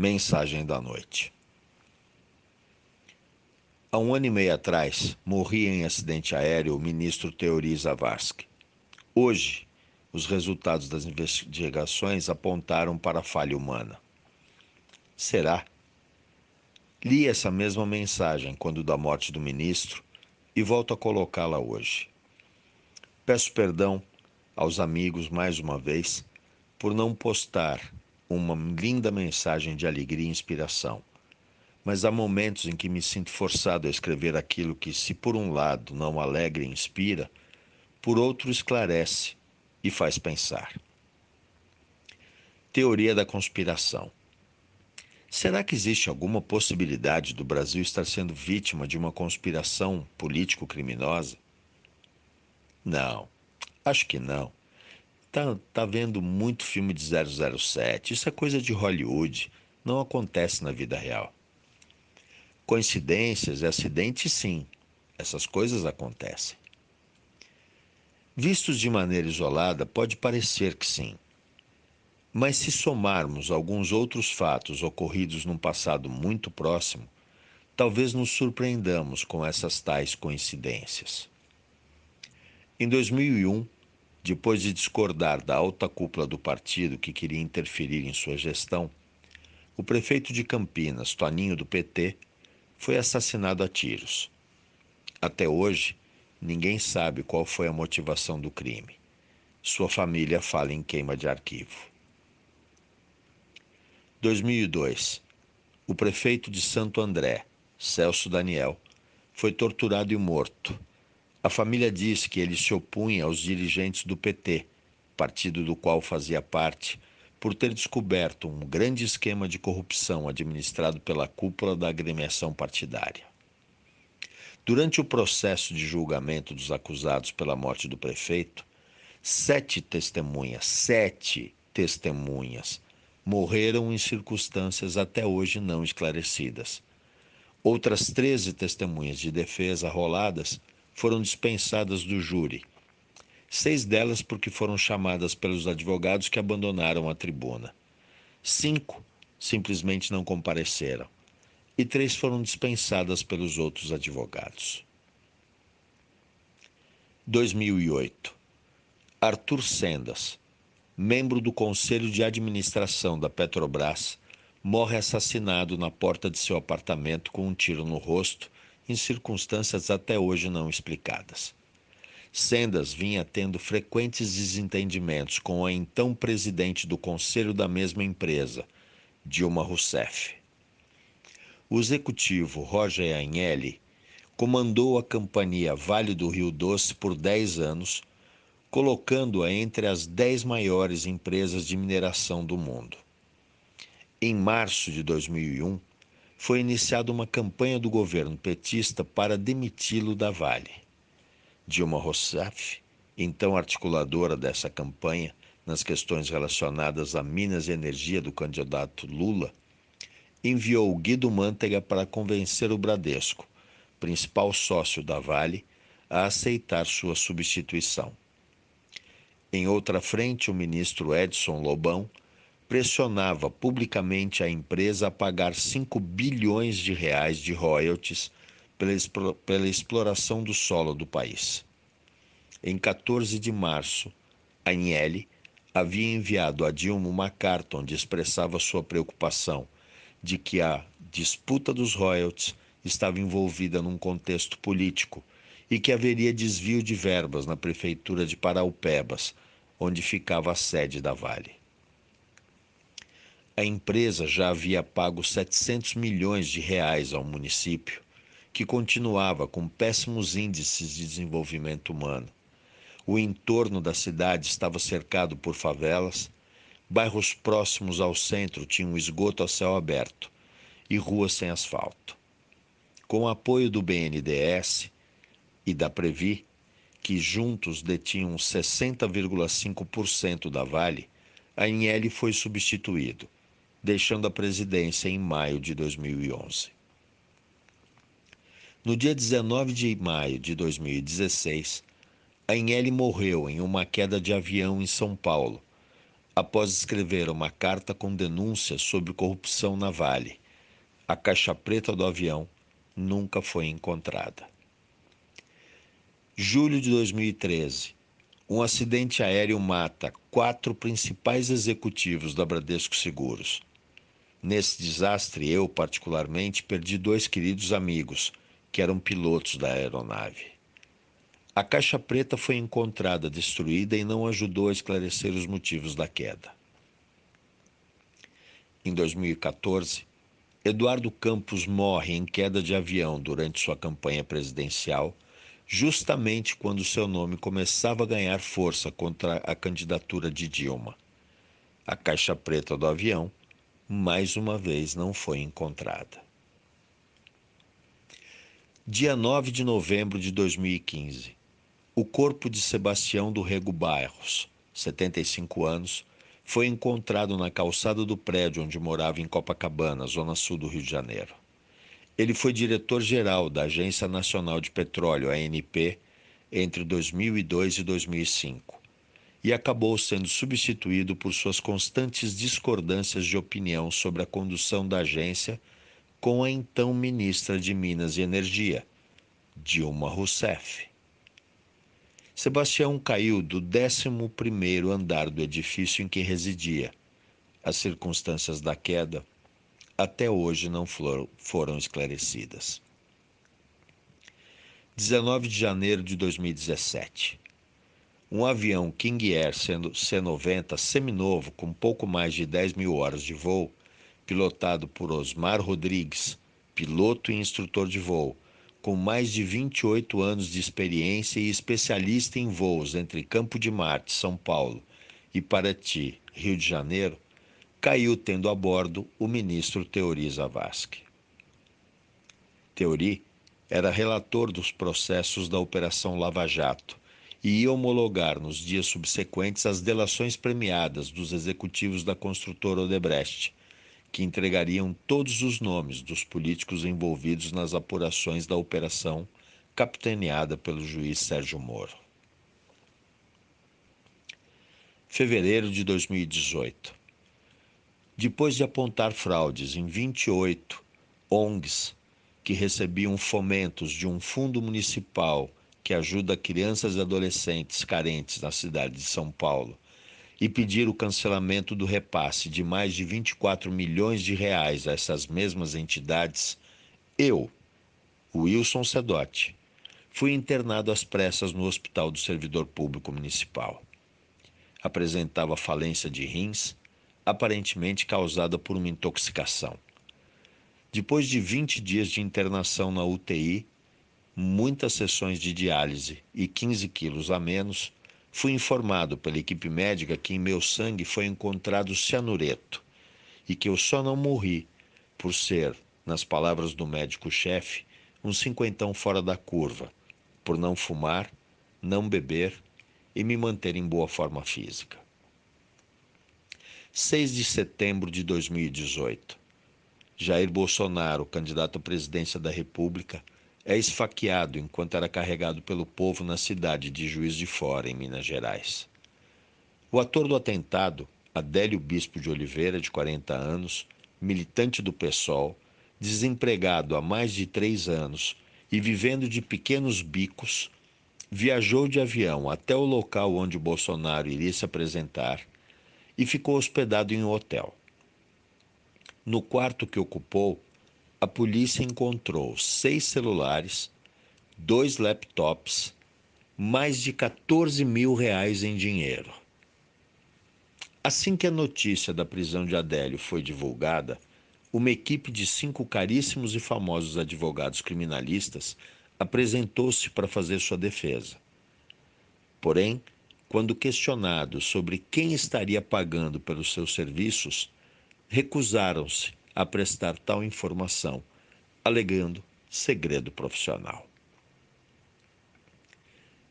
Mensagem da noite. Há 1 ano e meio atrás, morria em acidente aéreo o ministro Teori Zavascki. Hoje, os resultados das investigações apontaram para a falha humana. Será? Li essa mesma mensagem quando da morte do ministro e volto a colocá-la hoje. Peço perdão aos amigos mais uma vez por não postar uma linda mensagem de alegria e inspiração. Mas há momentos em que me sinto forçado a escrever aquilo que, se por um lado não alegra e inspira, por outro esclarece e faz pensar. Teoria da conspiração. Será que existe alguma possibilidade do Brasil estar sendo vítima de uma conspiração político-criminosa? Não, acho que não. Tá vendo muito filme de 007. Isso é coisa de Hollywood. Não acontece na vida real. Coincidências e acidentes, sim. Essas coisas acontecem. Vistos de maneira isolada, pode parecer que sim. Mas se somarmos alguns outros fatos ocorridos num passado muito próximo, talvez nos surpreendamos com essas tais coincidências. Em 2001, depois de discordar da alta cúpula do partido que queria interferir em sua gestão, o prefeito de Campinas, Toninho do PT, foi assassinado a tiros. Até hoje, ninguém sabe qual foi a motivação do crime. Sua família fala em queima de arquivo. 2002. O prefeito de Santo André, Celso Daniel, foi torturado e morto. A família diz que ele se opunha aos dirigentes do PT, partido do qual fazia parte, por ter descoberto um grande esquema de corrupção administrado pela cúpula da agremiação partidária. Durante o processo de julgamento dos acusados pela morte do prefeito, 7 testemunhas, morreram em circunstâncias até hoje não esclarecidas. Outras 13 testemunhas de defesa arroladas foram dispensadas do júri. 6 delas porque foram chamadas pelos advogados que abandonaram a tribuna. 5 simplesmente não compareceram. E 3 foram dispensadas pelos outros advogados. 2008. Arthur Sendas, membro do Conselho de Administração da Petrobras, morre assassinado na porta de seu apartamento com um tiro no rosto, em circunstâncias até hoje não explicadas. Sendas vinha tendo frequentes desentendimentos com a então presidente do conselho da mesma empresa, Dilma Rousseff. O executivo Roger Agnelli comandou a companhia Vale do Rio Doce por 10 anos, colocando-a entre as 10 maiores empresas de mineração do mundo. Em março de 2001, foi iniciada uma campanha do governo petista para demiti-lo da Vale. Dilma Rousseff, então articuladora dessa campanha nas questões relacionadas a Minas e Energia do candidato Lula, enviou Guido Mantega para convencer o Bradesco, principal sócio da Vale, a aceitar sua substituição. Em outra frente, o ministro Edson Lobão pressionava publicamente a empresa a pagar 5 bilhões de reais de royalties pela exploração do solo do país. Em 14 de março, Agnelli havia enviado a Dilma uma carta onde expressava sua preocupação de que a disputa dos royalties estava envolvida num contexto político e que haveria desvio de verbas na prefeitura de Paraupebas, onde ficava a sede da Vale. A empresa já havia pago 700 milhões de reais ao município, que continuava com péssimos índices de desenvolvimento humano. O entorno da cidade estava cercado por favelas, bairros próximos ao centro tinham esgoto a céu aberto e ruas sem asfalto. Com o apoio do BNDES e da Previ, que juntos detinham 60,5% da Vale, Agnelli foi substituído, deixando a presidência em maio de 2011. No dia 19 de maio de 2016, Agnelli morreu em uma queda de avião em São Paulo, após escrever uma carta com denúncias sobre corrupção na Vale. A caixa preta do avião nunca foi encontrada. Julho de 2013. Um acidente aéreo mata 4 principais executivos da Bradesco Seguros. Nesse desastre, eu, particularmente, perdi 2 queridos amigos, que eram pilotos da aeronave. A caixa preta foi encontrada destruída e não ajudou a esclarecer os motivos da queda. Em 2014, Eduardo Campos morre em queda de avião durante sua campanha presidencial, justamente quando seu nome começava a ganhar força contra a candidatura de Dilma. A caixa preta do avião, mais uma vez, não foi encontrada. Dia 9 de novembro de 2015. O corpo de Sebastião do Rego Barros, 75 anos, foi encontrado na calçada do prédio onde morava em Copacabana, zona sul do Rio de Janeiro. Ele foi diretor-geral da Agência Nacional de Petróleo, ANP, entre 2002 e 2005, e acabou sendo substituído por suas constantes discordâncias de opinião sobre a condução da agência com a então ministra de Minas e Energia, Dilma Rousseff. Sebastião caiu do 11º andar do edifício em que residia. As circunstâncias da queda até hoje não foram esclarecidas. 19 de janeiro de 2017. Um avião King Air C-90 seminovo com pouco mais de 10 mil horas de voo, pilotado por Osmar Rodrigues, piloto e instrutor de voo, com mais de 28 anos de experiência e especialista em voos entre Campo de Marte, São Paulo, e Paraty, Rio de Janeiro, caiu tendo a bordo o ministro Teori Zavascki. Teori era relator dos processos da Operação Lava Jato e ia homologar nos dias subsequentes as delações premiadas dos executivos da construtora Odebrecht, que entregariam todos os nomes dos políticos envolvidos nas apurações da operação capitaneada pelo juiz Sérgio Moro. Fevereiro de 2018. Depois de apontar fraudes em 28 ONGs que recebiam fomentos de um fundo municipal que ajuda crianças e adolescentes carentes na cidade de São Paulo, e pedir o cancelamento do repasse de mais de 24 milhões de reais a essas mesmas entidades, eu, Wilson Sedotti, fui internado às pressas no Hospital do Servidor Público Municipal. Apresentava falência de rins, aparentemente causada por uma intoxicação. Depois de 20 dias de internação na UTI, muitas sessões de diálise e 15 quilos a menos, fui informado pela equipe médica que em meu sangue foi encontrado cianureto e que eu só não morri por ser, nas palavras do médico-chefe, um cinquentão fora da curva, por não fumar, não beber e me manter em boa forma física. 6 de setembro de 2018. Jair Bolsonaro, candidato à presidência da República, é esfaqueado enquanto era carregado pelo povo na cidade de Juiz de Fora, em Minas Gerais. O ator do atentado, Adélio Bispo de Oliveira, de 40 anos, militante do PSOL, desempregado há mais de 3 anos e vivendo de pequenos bicos, viajou de avião até o local onde Bolsonaro iria se apresentar e ficou hospedado em um hotel. No quarto que ocupou, a polícia encontrou 6 celulares, 2 laptops, mais de 14 mil reais em dinheiro. Assim que a notícia da prisão de Adélio foi divulgada, uma equipe de 5 caríssimos e famosos advogados criminalistas apresentou-se para fazer sua defesa. Porém, quando questionados sobre quem estaria pagando pelos seus serviços, recusaram-se a prestar tal informação, alegando segredo profissional.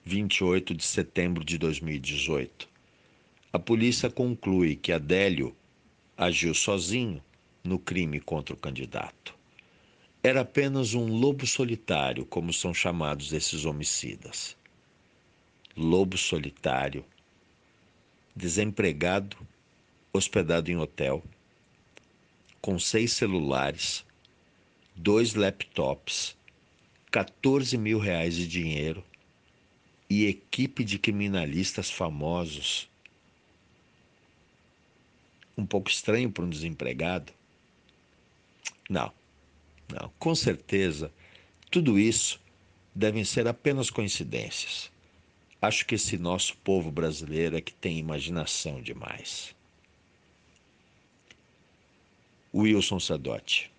28 de setembro de 2018. A polícia conclui que Adélio agiu sozinho no crime contra o candidato. Era apenas um lobo solitário, como são chamados esses homicidas. Lobo solitário, desempregado hospedado em hotel, com 6 celulares, 2 laptops, 14 mil reais de dinheiro e equipe de criminalistas famosos. Um pouco estranho para um desempregado? Não, não. Com certeza, tudo isso devem ser apenas coincidências. Acho que esse nosso povo brasileiro é que tem imaginação demais. Wilson Sadotti.